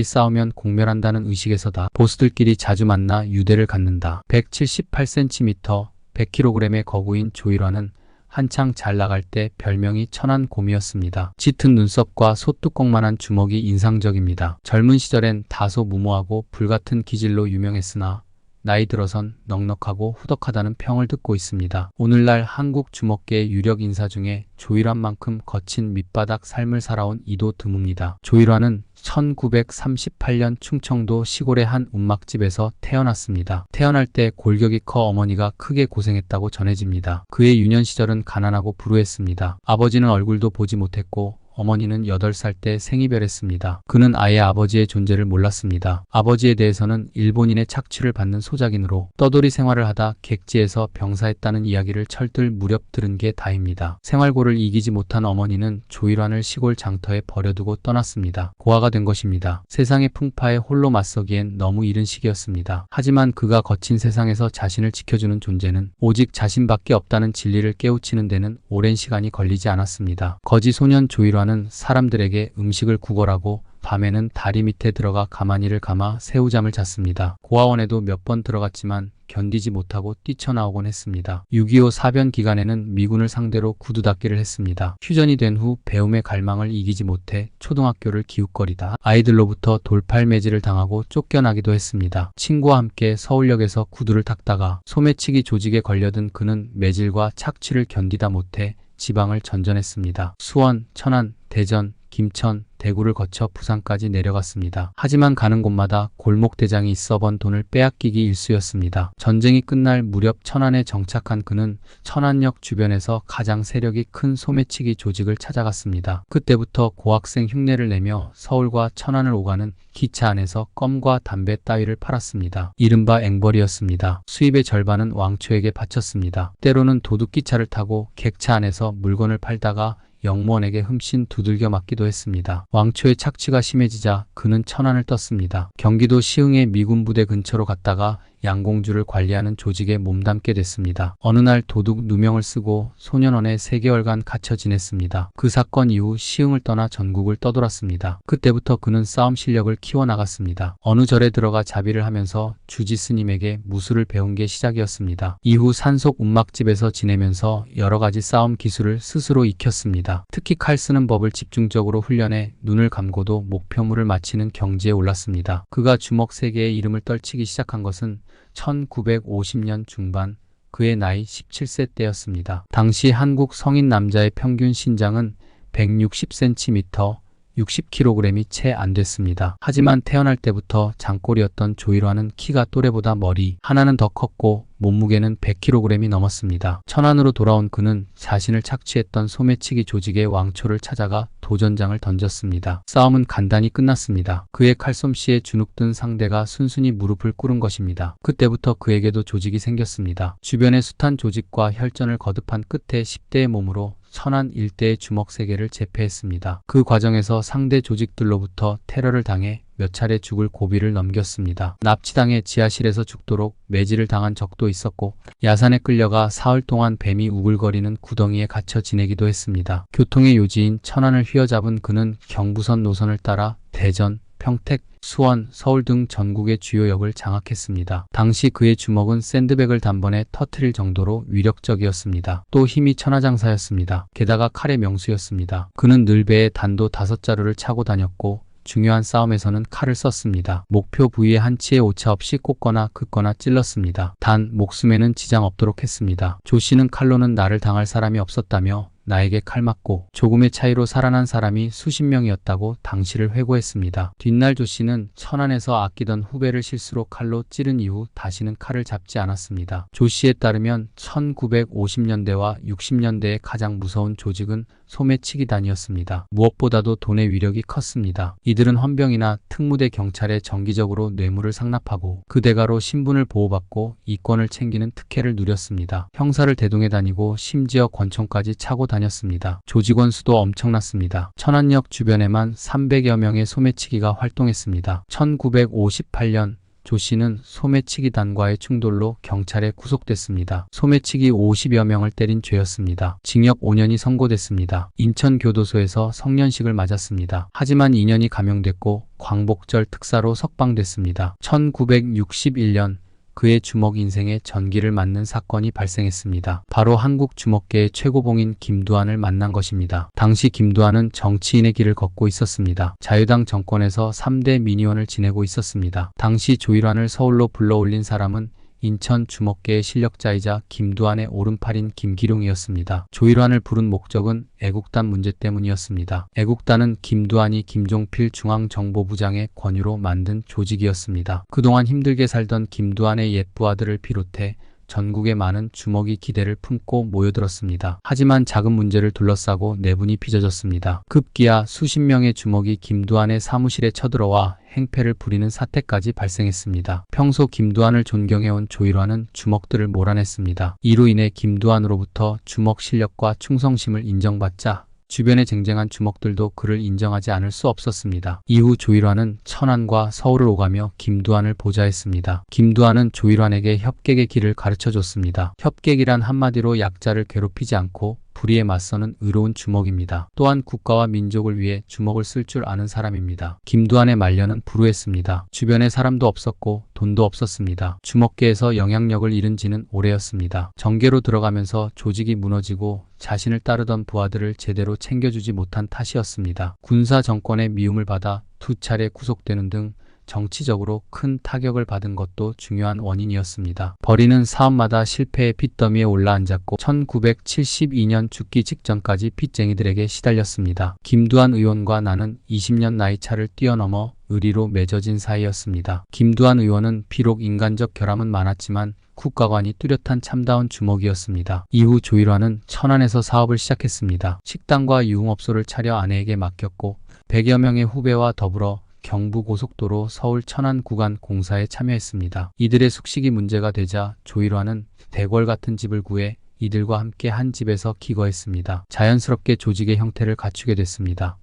싸우면 공멸한다는 의식에서다. 보스들끼리 자주 만나 유대를 갖는다. 178cm, 100kg의 거구인 조일화는 한창 잘 나갈 때 별명이 천안곰이었습니다. 짙은 눈썹과 소뚜껑만한 주먹이 인상적입니다. 젊은 시절엔 다소 무모하고 불같은 기질로 유명했으나 나이 들어선 넉넉하고 후덕하다는 평을 듣고 있습니다. 오늘날 한국 주먹계의 유력 인사 중에 조일환만큼 거친 밑바닥 삶을 살아온 이도 드뭅니다. 조일환은 1938년 충청도 시골의 한 움막집에서 태어났습니다. 태어날 때 골격이 커 어머니가 크게 고생했다고 전해집니다. 그의 유년 시절은 가난하고 불우했습니다. 아버지는 얼굴도 보지 못했고 어머니는 8살 때 생이별했습니다. 그는 아예 아버지의 존재를 몰랐습니다. 아버지에 대해서는 일본인의 착취를 받는 소작인으로 떠돌이 생활을 하다 객지에서 병사했다는 이야기를 철들 무렵 들은 게 다입니다. 생활고를 이기지 못한 어머니는 조일환을 시골 장터에 버려두고 떠났습니다. 고아가 된 것입니다. 세상의 풍파에 홀로 맞서기엔 너무 이른 시기였습니다. 하지만 그가 거친 세상에서 자신을 지켜주는 존재는 오직 자신밖에 없다는 진리를 깨우치는 데는 오랜 시간이 걸리지 않았습니다. 거지 소년 조일환 는 사람들에게 음식을 구걸하고 밤에는 다리 밑에 들어가 가만히를 감아 새우잠을 잤습니다. 고아원에도 몇 번 들어갔지만 견디지 못하고 뛰쳐나오곤 했습니다. 6.25 사변 기간에는 미군을 상대로 구두닦기를 했습니다. 휴전이 된 후 배움의 갈망을 이기지 못해 초등학교를 기웃거리다 아이들로부터 돌팔매질을 당하고 쫓겨나기도 했습니다. 친구와 함께 서울역에서 구두를 닦다가 소매치기 조직에 걸려든 그는 매질과 착취를 견디다 못해 지방을 전전했습니다. 수원, 천안, 대전, 김천, 대구를 거쳐 부산까지 내려갔습니다. 하지만 가는 곳마다 골목대장이 있어 번 돈을 빼앗기기 일쑤였습니다. 전쟁이 끝날 무렵 천안에 정착한 그는 천안역 주변에서 가장 세력이 큰 소매치기 조직을 찾아갔습니다. 그때부터 고학생 흉내를 내며 서울과 천안을 오가는 기차 안에서 껌과 담배 따위를 팔았습니다. 이른바 앵벌이었습니다. 수입의 절반은 왕초에게 바쳤습니다. 때로는 도둑기차를 타고 객차 안에서 물건을 팔다가 영무원에게 흠씬 두들겨 맞기도 했습니다. 왕초의 착취가 심해지자 그는 천안을 떴습니다. 경기도 시흥의 미군 부대 근처로 갔다가 양공주를 관리하는 조직에 몸담게 됐습니다. 어느 날 도둑 누명을 쓰고 소년원에 3개월간 갇혀 지냈습니다. 그 사건 이후 시흥을 떠나 전국을 떠돌았습니다. 그때부터 그는 싸움 실력을 키워나갔습니다. 어느 절에 들어가 자비를 하면서 주지 스님에게 무술을 배운 게 시작이었습니다. 이후 산속 움막집에서 지내면서 여러 가지 싸움 기술을 스스로 익혔습니다. 특히 칼 쓰는 법을 집중적으로 훈련해 눈을 감고도 목표물을 맞히는 경지에 올랐습니다. 그가 주먹 3개의 이름을 떨치기 시작한 것은 1950년 중반 그의 나이 17세 때였습니다. 당시 한국 성인 남자의 평균 신장은 160cm, 60kg이 채 안 됐습니다. 하지만 태어날 때부터 장골이었던 조일환은 키가 또래보다 머리 하나는 더 컸고 몸무게는 100kg이 넘었습니다. 천안으로 돌아온 그는 자신을 착취했던 소매치기 조직의 왕초를 찾아가 도전장을 던졌습니다. 싸움은 간단히 끝났습니다. 그의 칼솜씨에 주눅든 상대가 순순히 무릎을 꿇은 것입니다. 그때부터 그에게도 조직이 생겼습니다. 주변의 숱한 조직과 혈전을 거듭한 끝에 10대의 몸으로 천안 일대의 주먹 세계를 제패했습니다. 그 과정에서 상대 조직들로부터 테러를 당해 몇 차례 죽을 고비를 넘겼습니다. 납치당해 지하실에서 죽도록 매질을 당한 적도 있었고 야산에 끌려가 사흘 동안 뱀이 우글거리는 구덩이에 갇혀 지내기도 했습니다. 교통의 요지인 천안을 휘어잡은 그는 경부선 노선을 따라 대전, 평택, 수원, 서울 등 전국의 주요 역을 장악했습니다. 당시 그의 주먹은 샌드백을 단번에 터트릴 정도로 위력적이었습니다. 또 힘이 천하장사였습니다. 게다가 칼의 명수였습니다. 그는 늘 배에 단도 5자루를 차고 다녔고 중요한 싸움에서는 칼을 썼습니다. 목표 부위에 한치의 오차 없이 꽂거나 긋거나 찔렀습니다. 단 목숨에는 지장 없도록 했습니다. 조 씨는 칼로는 나를 당할 사람이 없었다며 나에게 칼 맞고 조금의 차이로 살아난 사람이 수십 명이었다고 당시를 회고했습니다. 뒷날 조 씨는 천안에서 아끼던 후배를 실수로 칼로 찌른 이후 다시는 칼을 잡지 않았습니다. 조 씨에 따르면 1950년대와 60년대의 가장 무서운 조직은 소매치기단이었습니다. 무엇보다도 돈의 위력이 컸습니다. 이들은 헌병이나 특무대 경찰에 정기적으로 뇌물을 상납하고 그 대가로 신분을 보호받고 이권을 챙기는 특혜를 누렸습니다. 형사를 대동해 다니고 심지어 권총까지 차고 다녔습니다. 조직원 수도 엄청났습니다. 천안역 주변에만 300여 명의 소매치기가 활동했습니다. 1958년 조 씨는 소매치기단과의 충돌로 경찰에 구속됐습니다. 소매치기 50여 명을 때린 죄였습니다. 징역 5년이 선고됐습니다. 인천교도소에서 성년식을 맞았습니다. 하지만 2년이 감형됐고 광복절 특사로 석방됐습니다. 1961년 그의 주먹 인생에 전기를 맞는 사건이 발생했습니다. 바로 한국 주먹계의 최고봉인 김두한을 만난 것입니다. 당시 김두한은 정치인의 길을 걷고 있었습니다. 자유당 정권에서 3대 민의원을 지내고 있었습니다. 당시 조일환을 서울로 불러올린 사람은 인천 주먹계의 실력자이자 김두한의 오른팔인 김기룡이었습니다. 조일환을 부른 목적은 애국단 문제 때문이었습니다. 애국단은 김두한이 김종필 중앙정보부장의 권유로 만든 조직이었습니다. 그동안 힘들게 살던 김두한의 옛부 아들을 비롯해 전국의 많은 주먹이 기대를 품고 모여들었습니다. 하지만 작은 문제를 둘러싸고 내분이 빚어졌습니다. 급기야 수십 명의 주먹이 김두한의 사무실에 쳐들어와 행패를 부리는 사태까지 발생했습니다. 평소 김두한을 존경해온 조일환은 주먹들을 몰아냈습니다. 이로 인해 김두한으로부터 주먹 실력과 충성심을 인정받자 주변에 쟁쟁한 주먹들도 그를 인정하지 않을 수 없었습니다. 이후 조일환은 천안과 서울을 오가며 김두한을 보좌했습니다. 김두한은 조일환에게 협객의 길을 가르쳐줬습니다. 협객이란 한마디로 약자를 괴롭히지 않고 불의에 맞서는 의로운 주먹입니다. 또한 국가와 민족을 위해 주먹을 쓸 줄 아는 사람입니다. 김두한의 말년은 불우했습니다. 주변에 사람도 없었고 돈도 없었습니다. 주먹계에서 영향력을 잃은 지는 오래였습니다. 정계로 들어가면서 조직이 무너지고 자신을 따르던 부하들을 제대로 챙겨주지 못한 탓이었습니다. 군사 정권의 미움을 받아 2차례 구속되는 등 정치적으로 큰 타격을 받은 것도 중요한 원인이었습니다. 벌이는 사업마다 실패의 빚더미에 올라앉았고 1972년 죽기 직전까지 빚쟁이들에게 시달렸습니다. 김두한 의원과 나는 20년 나이차를 뛰어넘어 의리로 맺어진 사이였습니다. 김두한 의원은 비록 인간적 결함은 많았지만 국가관이 뚜렷한 참다운 주먹이었습니다. 이후 조일환은 천안에서 사업을 시작했습니다. 식당과 유흥업소를 차려 아내에게 맡겼고 100여 명의 후배와 더불어 경부고속도로 서울 천안 구간 공사에 참여했습니다. 이들의 숙식이 문제가 되자 조일환은 대궐 같은 집을 구해 이들과 함께 한 집에서 기거했습니다. 자연스럽게 조직의 형태를 갖추게 됐습니다.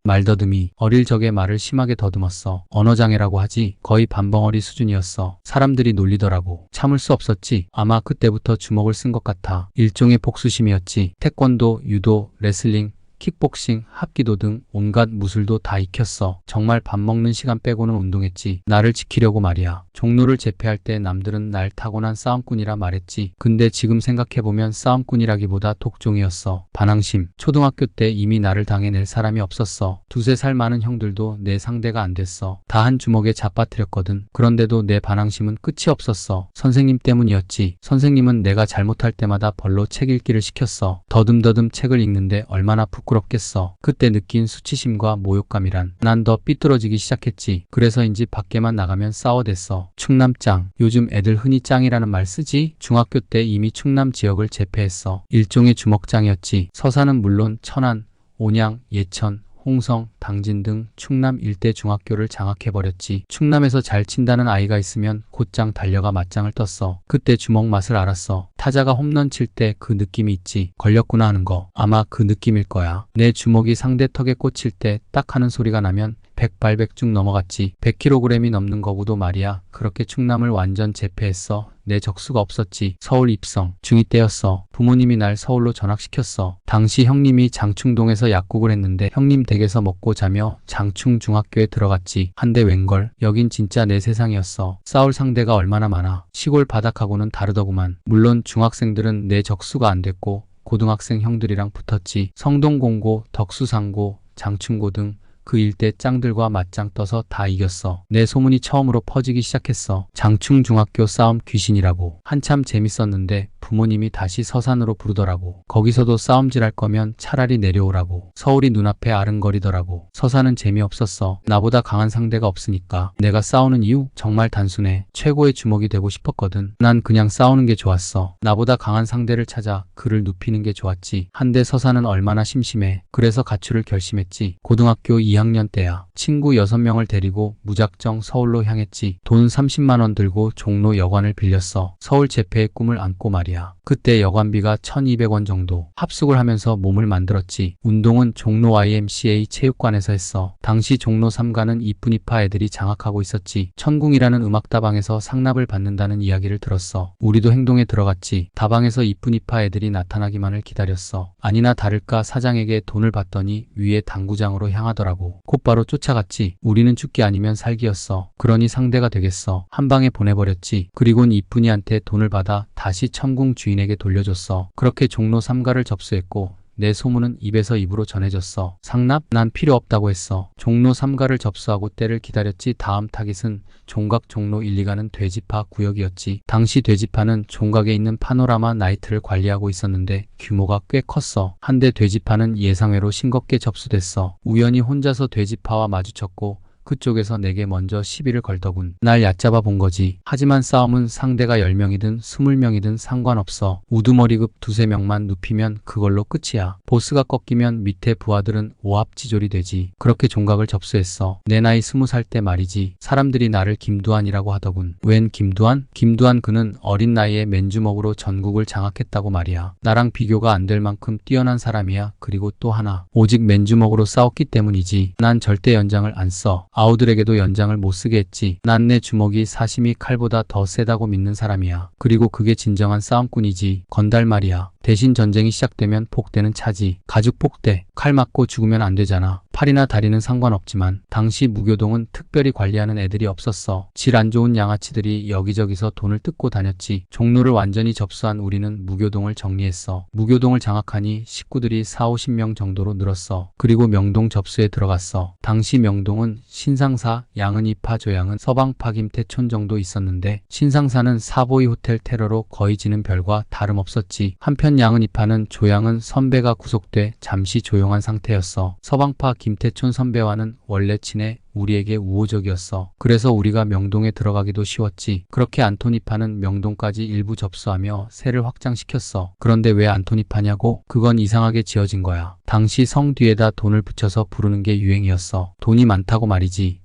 말더듬이 어릴 적에 말을 심하게 더듬었어. 언어장애라고 하지. 거의 반벙어리 수준이었어. 사람들이 놀리더라고. 참을 수 없었지. 아마 그때부터 주먹을 쓴 것 같아. 일종의 복수심이었지. 태권도, 유도, 레슬링, 킥복싱, 합기도 등 온갖 무술도 다 익혔어. 정말 밥 먹는 시간 빼고는 운동했지. 나를 지키려고 말이야. 종로를 제패할 때 남들은 날 타고난 싸움꾼이라 말했지. 근데 지금 생각해보면 싸움꾼이라기보다 독종이었어. 반항심. 초등학교 때 이미 나를 당해낼 사람이 없었어. 2~3살 많은 형들도 내 상대가 안 됐어. 다 한 주먹에 잡아뜨렸거든. 그런데도 내 반항심은 끝이 없었어. 선생님 때문이었지. 선생님은 내가 잘못할 때마다 벌로 책 읽기를 시켰어. 더듬더듬 책을 읽는데 얼마나 부끄럽겠어. 그때 느낀 수치심과 모욕감이란 난 더 삐뚤어지기 시작했지. 그래서인지 밖에만 나가면 싸워댔어. 충남짱. 요즘 애들 흔히 짱이라는 말 쓰지? 중학교 때 이미 충남 지역을 제패했어. 일종의 주먹짱이었지. 서산은 물론 천안, 온양, 예천, 홍성, 당진 등 충남 일대 중학교를 장악해버렸지. 충남에서 잘 친다는 아이가 있으면 곧장 달려가 맞짱을 떴어. 그때 주먹 맛을 알았어. 타자가 홈런 칠 때 그 느낌이 있지. 걸렸구나 하는 거. 아마 그 느낌일 거야. 내 주먹이 상대 턱에 꽂힐 때 딱 하는 소리가 나면 백발백중 넘어갔지. 100kg이 넘는 거구도 말이야. 그렇게 충남을 완전 제패했어. 내 적수가 없었지. 서울 입성. 중2 때였어. 부모님이 날 서울로 전학시켰어. 당시 형님이 장충동에서 약국을 했는데 형님 댁에서 먹고 자며 장충중학교에 들어갔지. 한데 웬걸. 여긴 진짜 내 세상이었어. 싸울 상대가 얼마나 많아. 시골 바닥하고는 다르더구만. 물론 중학생들은 내 적수가 안 됐고 고등학생 형들이랑 붙었지. 성동공고, 덕수상고, 장충고 등 그 일대 짱들과 맞짱 떠서 다 이겼어. 내 소문이 처음으로 퍼지기 시작했어. 장충중학교 싸움 귀신이라고. 한참 재밌었는데 부모님이 다시 서산으로 부르더라고. 거기서도 싸움질 할 거면 차라리 내려오라고. 서울이 눈앞에 아른거리더라고. 서산은 재미없었어. 나보다 강한 상대가 없으니까. 내가 싸우는 이유? 정말 단순해. 최고의 주먹이 되고 싶었거든. 난 그냥 싸우는 게 좋았어. 나보다 강한 상대를 찾아 그를 눕히는 게 좋았지. 한데 서산은 얼마나 심심해. 그래서 가출을 결심했지. 고등학교 2학년 때야. 친구 6명을 데리고 무작정 서울로 향했지. 돈 30만 원 들고 종로 여관을 빌렸어. 서울 제패의 꿈을 안고 말이야. 말이야. 그때 여관비가 1200원 정도. 합숙을 하면서 몸을 만들었지. 운동은 종로 YMCA 체육관에서 했어. 당시 종로 3가는 이쁜이파 애들이 장악하고 있었지. 천궁이라는 음악다방에서 상납을 받는다는 이야기를 들었어. 우리도 행동에 들어갔지. 다방에서 이쁜이파 애들이 나타나기만을 기다렸어. 아니나 다를까 사장에게 돈을 받더니 위에 당구장으로 향하더라고. 곧바로 쫓아갔지. 우리는 죽기 아니면 살기였어. 그러니 상대가 되겠어. 한 방에 보내버렸지. 그리곤 이쁜이한테 돈을 받아 다시 천궁 주인에게 돌려줬어. 그렇게 종로 3가를 접수했고 내 소문은 입에서 입으로 전해졌어. 상납? 난 필요 없다고 했어. 종로 3가를 접수하고 때를 기다렸지. 다음 타깃은 종각 종로 1, 2가는 돼지파 구역이었지. 당시 돼지파는 종각에 있는 파노라마 나이트를 관리하고 있었는데 규모가 꽤 컸어. 한데 돼지파는 예상외로 싱겁게 접수됐어. 우연히 혼자서 돼지파와 마주쳤고 그쪽에서 내게 먼저 시비를 걸더군. 날 얕잡아 본 거지. 하지만 싸움은 상대가 10명이든 20명이든 상관없어. 우두머리급 두세 명만 눕히면 그걸로 끝이야. 보스가 꺾이면 밑에 부하들은 오합지졸이 되지. 그렇게 종각을 접수했어. 내 나이 20살 때 말이지. 사람들이 나를 김두한이라고 하더군. 웬 김두한? 김두한 그는 어린 나이에 맨주먹으로 전국을 장악했다고 말이야. 나랑 비교가 안 될 만큼 뛰어난 사람이야. 그리고 또 하나. 오직 맨주먹으로 싸웠기 때문이지. 난 절대 연장을 안 써. 아우들에게도 연장을 못 쓰게 했지. 난 내 주먹이 사시미 칼보다 더 세다고 믿는 사람이야. 그리고 그게 진정한 싸움꾼이지. 건달 말이야. 대신 전쟁이 시작되면 폭대는 차지. 가죽 폭대. 칼 맞고 죽으면 안 되잖아. 팔이나 다리는 상관없지만 당시 무교동은 특별히 관리하는 애들이 없었어. 질 안 좋은 양아치들이 여기저기서 돈을 뜯고 다녔지. 종로를 완전히 접수한 우리는 무교동을 정리했어. 무교동을 장악하니 식구들이 40~50명 정도로 늘었어. 그리고 명동 접수에 들어갔어. 당시 명동은 신상사, 양은이파, 조양은, 서방파, 김태촌 정도 있었는데 신상사는 사보이 호텔 테러로 거의 지는 별과 다름없었지. 한편 양은이파는 조양은 선배가 구속돼 잠시 조용한 상태였어. 서방파 김태촌 선배와는 원래 친해 우리에게 우호적이었어. 그래서 우리가 명동에 들어가기도 쉬웠지. 그렇게 안토니파는 명동까지 일부 접수하며 세를 확장시켰어. 그런데 왜 안토니파냐고? 그건 이상하게 지어진 거야. 당시 성 뒤에다 돈을 붙여서 부르는 게 유행이었어. 돈이 많다고 말이지.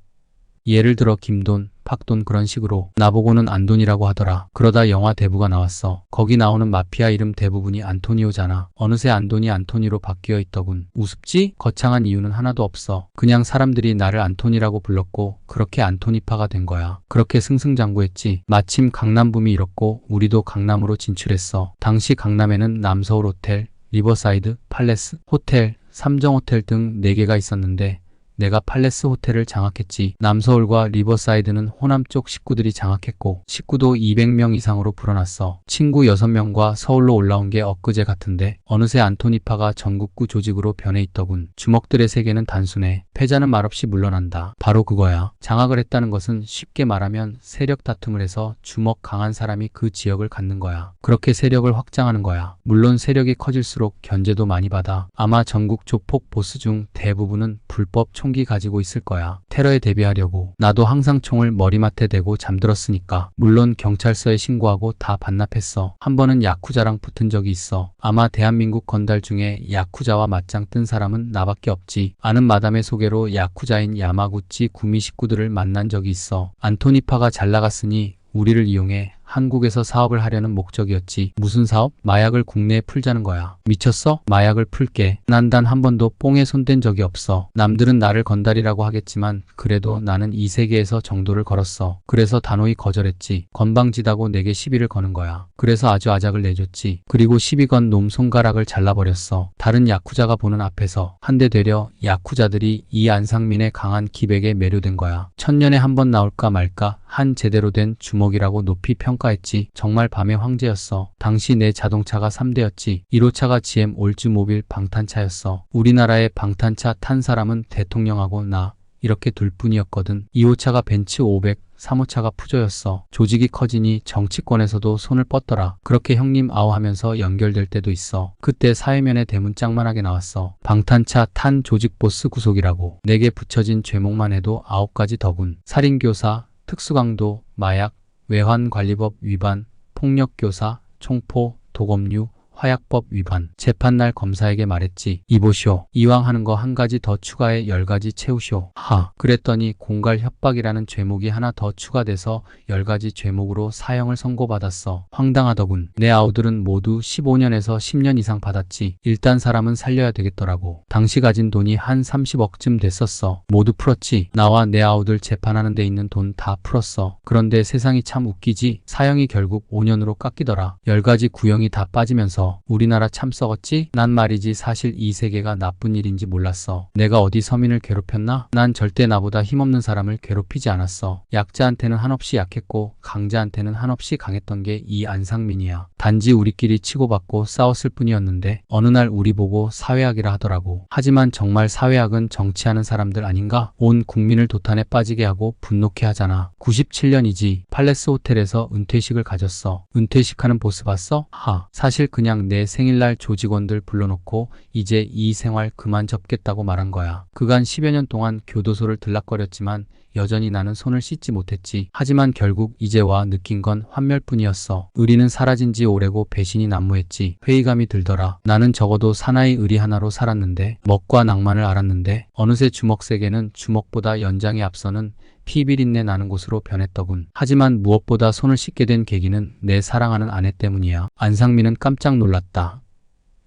예를 들어 김돈, 팍돈 그런 식으로. 나보고는 안돈이라고 하더라. 그러다 영화 대부가 나왔어. 거기 나오는 마피아 이름 대부분이 안토니오잖아. 어느새 안돈이 안토니로 바뀌어 있더군. 우습지? 거창한 이유는 하나도 없어. 그냥 사람들이 나를 안토니라고 불렀고 그렇게 안토니파가 된 거야. 그렇게 승승장구했지. 마침 강남붐이 일었고 우리도 강남으로 진출했어. 당시 강남에는 남서울 호텔, 리버사이드, 팔레스, 호텔, 삼정호텔 등 4개가 있었는데 내가 팔레스 호텔을 장악했지. 남서울과 리버사이드는 호남 쪽 식구들이 장악했고 식구도 200명 이상으로 불어났어. 친구 6명과 서울로 올라온 게 엊그제 같은데 어느새 안토니파가 전국구 조직으로 변해 있더군. 주먹들의 세계는 단순해. 패자는 말없이 물러난다. 바로 그거야. 장악을 했다는 것은 쉽게 말하면 세력 다툼을 해서 주먹 강한 사람이 그 지역을 갖는 거야. 그렇게 세력을 확장하는 거야. 물론 세력이 커질수록 견제도 많이 받아. 아마 전국 조폭 보스 중 대부분은 불법 총기 가지고 있을 거야. 테러에 대비하려고. 나도 항상 총을 머리맡에 대고 잠들었으니까. 물론 경찰서에 신고하고 다 반납했어. 한 번은 야쿠자랑 붙은 적이 있어. 아마 대한민국 건달 중에 야쿠자와 맞짱 뜬 사람은 나밖에 없지. 아는 마담의 소개로 야쿠자인 야마구치 구미 식구들을 만난 적이 있어. 안토니파가 잘 나갔으니 우리를 이용해 한국에서 사업을 하려는 목적이었지. 무슨 사업? 마약을 국내에 풀자는 거야. 미쳤어? 마약을 풀게. 난 단 한 번도 뽕에 손댄 적이 없어. 남들은 나를 건달이라고 하겠지만 그래도 나는 이 세계에서 정도를 걸었어. 그래서 단호히 거절했지. 건방지다고 내게 시비를 거는 거야. 그래서 아주 아작을 내줬지. 그리고 시비 건 놈 손가락을 잘라버렸어. 다른 야쿠자가 보는 앞에서. 한데 되려 야쿠자들이 이 안상민의 강한 기백에 매료된 거야. 천년에 한 번 나올까 말까 한 제대로 된 주먹이라고 높이 평가했지. 정말 밤의 황제였어. 당시 내 자동차가 3대였지. 1호차가 GM 올즈모빌 방탄차였어. 우리나라에 방탄차 탄 사람은 대통령하고 나 이렇게 둘뿐이었거든. 2호차가 벤츠 500, 3호차가 푸조였어. 조직이 커지니 정치권에서도 손을 뻗더라. 그렇게 형님 아우 하면서 연결될 때도 있어. 그때 사회면에 대문짝만하게 나왔어. 방탄차 탄 조직 보스 구속이라고. 내게 붙여진 죄목만 해도 9가지 더군. 살인교사, 특수강도, 마약, 외환관리법 위반, 폭력교사, 총포, 도검류, 화약법 위반. 재판날 검사에게 말했지. 이보시오. 이왕 하는 거 한 가지 더 추가해 10가지 채우시오. 그랬더니 공갈 협박이라는 죄목이 하나 더 추가돼서 10가지 죄목으로 사형을 선고받았어. 황당하더군. 내 아우들은 모두 15년에서 10년 이상 받았지. 일단 사람은 살려야 되겠더라고. 당시 가진 돈이 한 30억쯤 됐었어. 모두 풀었지. 나와 내 아우들 재판하는 데 있는 돈 다 풀었어. 그런데 세상이 참 웃기지. 사형이 결국 5년으로 깎이더라. 10가지 구형이 다 빠지면서 우리나라 참 썩었지? 난 말이지 사실 이 세계가 나쁜 일인지 몰랐어. 내가 어디 서민을 괴롭혔나? 난 절대 나보다 힘없는 사람을 괴롭히지 않았어. 약자한테는 한없이 약했고 강자한테는 한없이 강했던 게 이 안상민이야. 단지 우리끼리 치고받고 싸웠을 뿐이었는데 어느 날 우리 보고 사회학이라 하더라고. 하지만 정말 사회학은 정치하는 사람들 아닌가? 온 국민을 도탄에 빠지게 하고 분노케 하잖아. 97년이지. 팔레스 호텔에서 은퇴식을 가졌어. 은퇴식하는 보스 봤어? 사실 그냥 내 생일날 조직원들 불러놓고 이제 이 생활 그만 접겠다고 말한 거야. 그간 10여 년 동안 교도소를 들락거렸지만 여전히 나는 손을 씻지 못했지. 하지만 결국 이제 와 느낀 건 환멸뿐이었어. 의리는 사라진 지 오래고 배신이 난무했지. 회의감이 들더라. 나는 적어도 사나이 의리 하나로 살았는데, 먹과 낭만을 알았는데 어느새 주먹 세계는 주먹보다 연장에 앞서는 피비린내 나는 곳으로 변했더군. 하지만 무엇보다 손을 씻게 된 계기는 내 사랑하는 아내 때문이야. 안상민은 깜짝 놀랐다.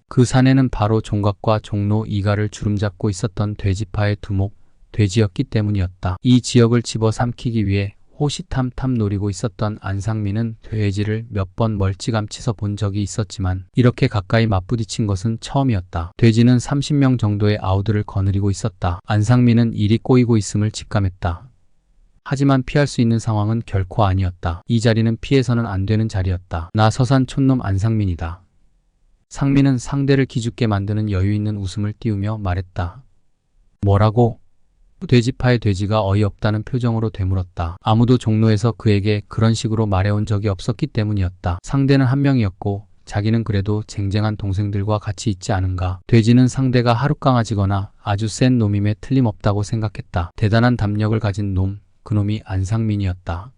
그 사내는 바로 종각과 종로 이가를 주름잡고 있었던 돼지파의 두목, 돼지였기 때문이었다. 이 지역을 집어삼키기 위해 호시탐탐 노리고 있었던 안상민은 돼지를 몇 번 멀찌감치서 본 적이 있었지만 이렇게 가까이 맞부딪힌 것은 처음이었다. 돼지는 30명 정도의 아우들을 거느리고 있었다. 안상민은 일이 꼬이고 있음을 직감했다. 하지만 피할 수 있는 상황은 결코 아니었다. 이 자리는 피해서는 안 되는 자리였다. 나 서산 촌놈 안상민이다. 상민은 상대를 기죽게 만드는 여유 있는 웃음을 띄우며 말했다. 뭐라고? 돼지파의 돼지가 어이없다는 표정으로 되물었다. 아무도 종로에서 그에게 그런 식으로 말해온 적이 없었기 때문이었다. 상대는 한 명이었고 자기는 그래도 쟁쟁한 동생들과 같이 있지 않은가. 돼지는 상대가 하룻강아지거나 아주 센 놈임에 틀림없다고 생각했다. 대단한 담력을 가진 놈, 그놈이 안상민이었다.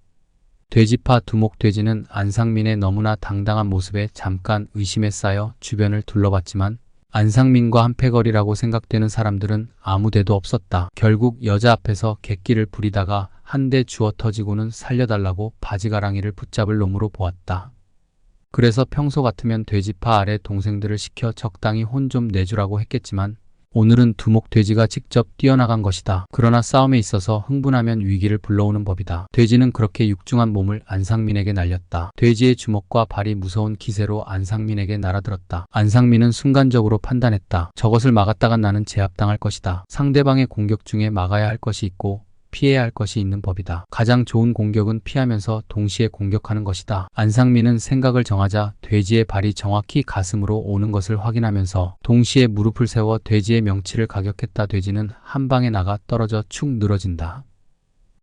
돼지파 두목돼지는 안상민의 너무나 당당한 모습에 잠깐 의심에 쌓여 주변을 둘러봤지만 안상민과 한패거리라고 생각되는 사람들은 아무데도 없었다. 결국 여자 앞에서 객기를 부리다가 한 대 주워 터지고는 살려달라고 바지가랑이를 붙잡을 놈으로 보았다. 그래서 평소 같으면 돼지파 아래 동생들을 시켜 적당히 혼 좀 내주라고 했겠지만 오늘은 두목돼지가 직접 뛰어나간 것이다. 그러나 싸움에 있어서 흥분하면 위기를 불러오는 법이다. 돼지는 그렇게 육중한 몸을 안상민에게 날렸다. 돼지의 주먹과 발이 무서운 기세로 안상민에게 날아들었다. 안상민은 순간적으로 판단했다. 저것을 막았다간 나는 제압당할 것이다. 상대방의 공격 중에 막아야 할 것이 있고 피해야 할 것이 있는 법이다. 가장 좋은 공격은 피하면서 동시에 공격하는 것이다. 안상민은 생각을 정하자 돼지의 발이 정확히 가슴으로 오는 것을 확인하면서 동시에 무릎을 세워 돼지의 명치를 가격했다. 돼지는 한 방에 나가 떨어져 축 늘어진다.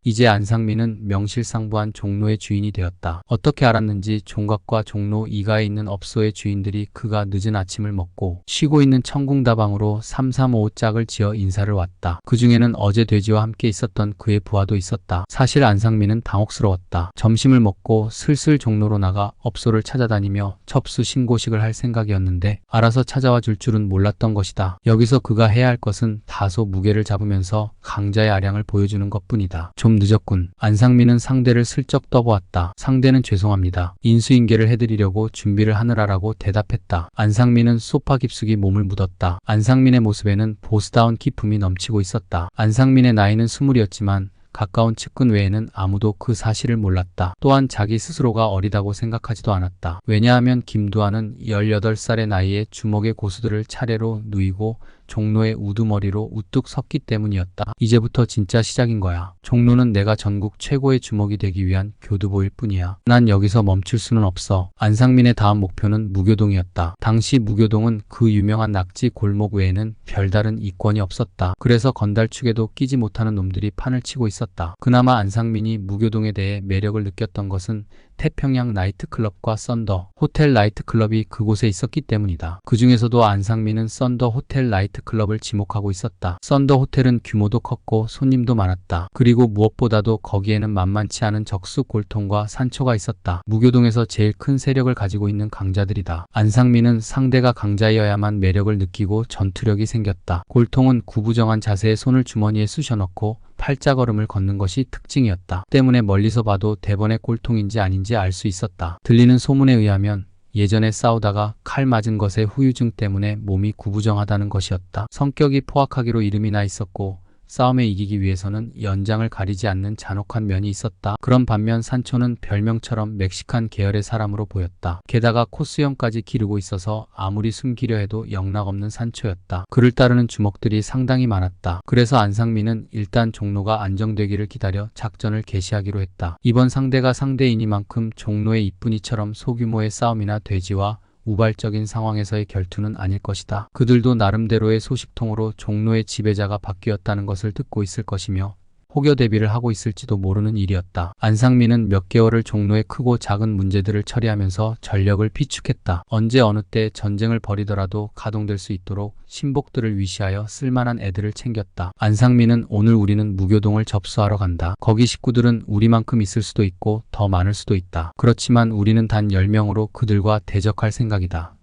이제 안상민은 명실상부한 종로의 주인이 되었다. 어떻게 알았는지 종각과 종로 이가에 있는 업소의 주인들이 그가 늦은 아침을 먹고 쉬고 있는 청궁다방으로 335 짝을 지어 인사를 왔다. 그 중에는 어제 돼지와 함께 있었던 그의 부하도 있었다. 사실 안상민은 당혹스러웠다. 점심을 먹고 슬슬 종로로 나가 업소를 찾아다니며 첩수 신고식을 할 생각이었는데 알아서 찾아와 줄 줄은 몰랐던 것이다. 여기서 그가 해야 할 것은 다소 무게를 잡으면서 강자의 아량을 보여주는 것뿐이다. 좀 늦었군. 안상민은 상대를 슬쩍 떠보았다. 상대는 죄송합니다. 인수인계를 해드리려고 준비를 하느라라고 대답했다. 안상민은 소파 깊숙이 몸을 묻었다. 안상민의 모습에는 보스다운 기품이 넘치고 있었다. 안상민의 나이는 20이었지만 가까운 측근 외에는 아무도 그 사실을 몰랐다. 또한 자기 스스로가 어리다고 생각하지도 않았다. 왜냐하면 김두한은 18살의 나이에 주먹의 고수들을 차례로 누이고 종로의 우두머리로 우뚝 섰기 때문이었다. 이제부터 진짜 시작인 거야. 종로는 내가 전국 최고의 주먹이 되기 위한 교두보일 뿐이야. 난 여기서 멈출 수는 없어. 안상민의 다음 목표는 무교동이었다. 당시 무교동은 그 유명한 낙지 골목 외에는 별다른 이권이 없었다. 그래서 건달축에도 끼지 못하는 놈들이 판을 치고 있었다. 그나마 안상민이 무교동에 대해 매력을 느꼈던 것은 태평양 나이트클럽과 썬더 호텔 나이트클럽이 그곳에 있었기 때문이다. 그 중에서도 안상민은 썬더 호텔 나이트클럽을 지목하고 있었다. 썬더 호텔은 규모도 컸고 손님도 많았다. 그리고 무엇보다도 거기에는 만만치 않은 적수 골통과 산초가 있었다. 무교동에서 제일 큰 세력을 가지고 있는 강자들이다. 안상민은 상대가 강자여야만 매력을 느끼고 전투력이 생겼다. 골통은 구부정한 자세에 손을 주머니에 쑤셔넣고 팔자걸음을 걷는 것이 특징이었다. 때문에 멀리서 봐도 대번의 꼴통인지 아닌지 알 수 있었다. 들리는 소문에 의하면 예전에 싸우다가 칼 맞은 것의 후유증 때문에 몸이 구부정하다는 것이었다. 성격이 포악하기로 이름이 나 있었고 싸움에 이기기 위해서는 연장을 가리지 않는 잔혹한 면이 있었다. 그런 반면 산초는 별명처럼 멕시칸 계열의 사람으로 보였다. 게다가 코수염까지 기르고 있어서 아무리 숨기려 해도 영락없는 산초였다. 그를 따르는 주먹들이 상당히 많았다. 그래서 안상민은 일단 종로가 안정되기를 기다려 작전을 개시하기로 했다. 이번 상대가 상대이니만큼 종로의 이쁜이처럼 소규모의 싸움이나 돼지와 우발적인 상황에서의 결투는 아닐 것이다. 그들도 나름대로의 소식통으로 종로의 지배자가 바뀌었다는 것을 듣고 있을 것이며 혹여 대비를 하고 있을지도 모르는 일이었다. 안상민은 몇 개월을 종로의 크고 작은 문제들을 처리하면서 전력을 비축했다. 언제 어느 때 전쟁을 벌이더라도 가동될 수 있도록 신복들을 위시하여 쓸만한 애들을 챙겼다. 안상민은 오늘 우리는 무교동을 접수하러 간다. 거기 식구들은 우리만큼 있을 수도 있고 더 많을 수도 있다. 그렇지만 우리는 단 10명으로 그들과 대적할 생각이다.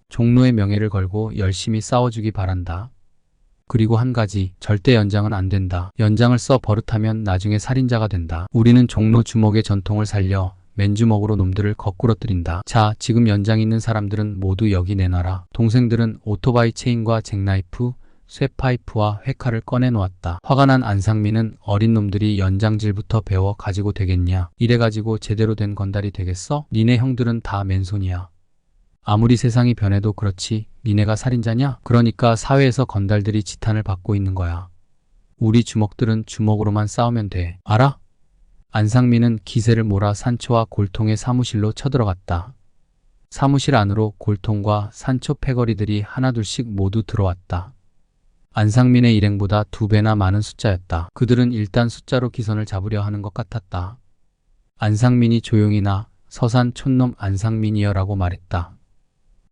종로의 명예를 걸고 열심히 싸워주기 바란다. 그리고 한 가지, 절대 연장은 안 된다. 연장을 써 버릇하면 나중에 살인자가 된다. 우리는 종로 주먹의 전통을 살려 맨주먹으로 놈들을 거꾸러뜨린다. 자, 지금 연장 있는 사람들은 모두 여기 내놔라. 동생들은 오토바이 체인과 잭나이프, 쇠파이프와 회칼을 꺼내놓았다. 화가 난 안상민은 어린 놈들이 연장질부터 배워 가지고 되겠냐? 이래가지고 제대로 된 건달이 되겠어? 니네 형들은 다 맨손이야. 아무리 세상이 변해도 그렇지 니네가 살인자냐? 그러니까 사회에서 건달들이 지탄을 받고 있는 거야. 우리 주먹들은 주먹으로만 싸우면 돼. 알아? 안상민은 기세를 몰아 산초와 골통의 사무실로 쳐들어갔다. 사무실 안으로 골통과 산초 패거리들이 하나둘씩 모두 들어왔다. 안상민의 일행보다 2배나 많은 숫자였다. 그들은 일단 숫자로 기선을 잡으려 하는 것 같았다. 안상민이 조용히 나 서산 촌놈 안상민이여라고 말했다.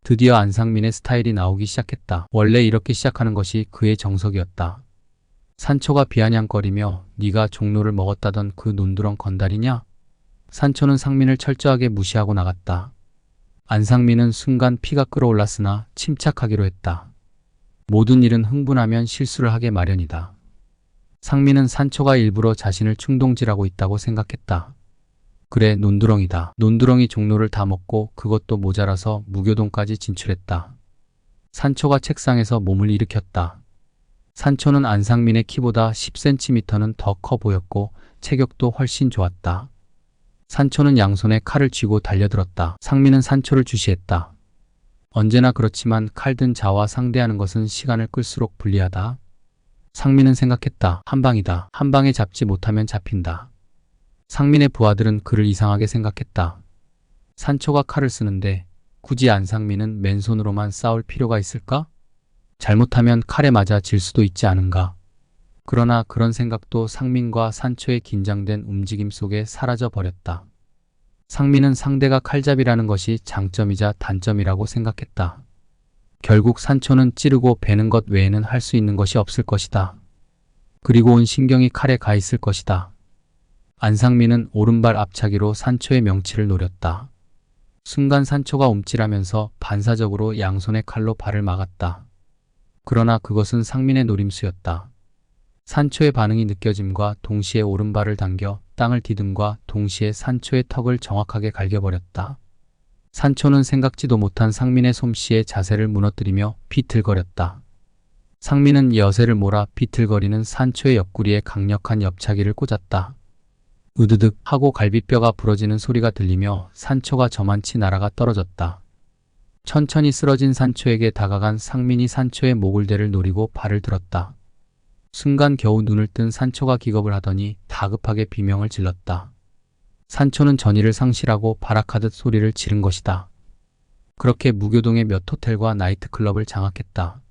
드디어 안상민의 스타일이 나오기 시작했다. 원래 이렇게 시작하는 것이 그의 정석이었다. 산초가 비아냥거리며 네가 종로를 먹었다던 그 논두렁 건달이냐? 산초는 상민을 철저하게 무시하고 나갔다. 안상민은 순간 피가 끓어올랐으나 침착하기로 했다. 모든 일은 흥분하면 실수를 하게 마련이다. 상민은 산초가 일부러 자신을 충동질하고 있다고 생각했다. 그래, 논두렁이다. 논두렁이 종로를 다 먹고 그것도 모자라서 무교동까지 진출했다. 산초가 책상에서 몸을 일으켰다. 산초는 안상민의 키보다 10cm는 더 커 보였고 체격도 훨씬 좋았다. 산초는 양손에 칼을 쥐고 달려들었다. 상민은 산초를 주시했다. 언제나 그렇지만 칼든 자와 상대하는 것은 시간을 끌수록 불리하다. 상민은 생각했다. 한 방이다. 한 방에 잡지 못하면 잡힌다. 상민의 부하들은 그를 이상하게 생각했다. 산초가 칼을 쓰는데 굳이 안상민은 맨손으로만 싸울 필요가 있을까? 잘못하면 칼에 맞아 질 수도 있지 않은가. 그러나 그런 생각도 상민과 산초의 긴장된 움직임 속에 사라져 버렸다. 상민은 상대가 칼잡이라는 것이 장점이자 단점이라고 생각했다. 결국 산초는 찌르고 베는 것 외에는 할 수 있는 것이 없을 것이다. 그리고 온 신경이 칼에 가 있을 것이다. 안상민은 오른발 앞차기로 산초의 명치를 노렸다. 순간 산초가 움찔하면서 반사적으로 양손의 칼로 발을 막았다. 그러나 그것은 상민의 노림수였다. 산초의 반응이 느껴짐과 동시에 오른발을 당겨 땅을 디듬과 동시에 산초의 턱을 정확하게 갈겨버렸다. 산초는 생각지도 못한 상민의 솜씨에 자세를 무너뜨리며 비틀거렸다. 상민은 여세를 몰아 비틀거리는 산초의 옆구리에 강력한 옆차기를 꽂았다. 으드득 하고 갈비뼈가 부러지는 소리가 들리며 산초가 저만치 날아가 떨어졌다. 천천히 쓰러진 산초에게 다가간 상민이 산초의 목을대를 노리고 발을 들었다. 순간 겨우 눈을 뜬 산초가 기겁을 하더니 다급하게 비명을 질렀다. 산초는 전의를 상실하고 발악하듯 소리를 지른 것이다. 그렇게 무교동의 몇 호텔과 나이트클럽을 장악했다.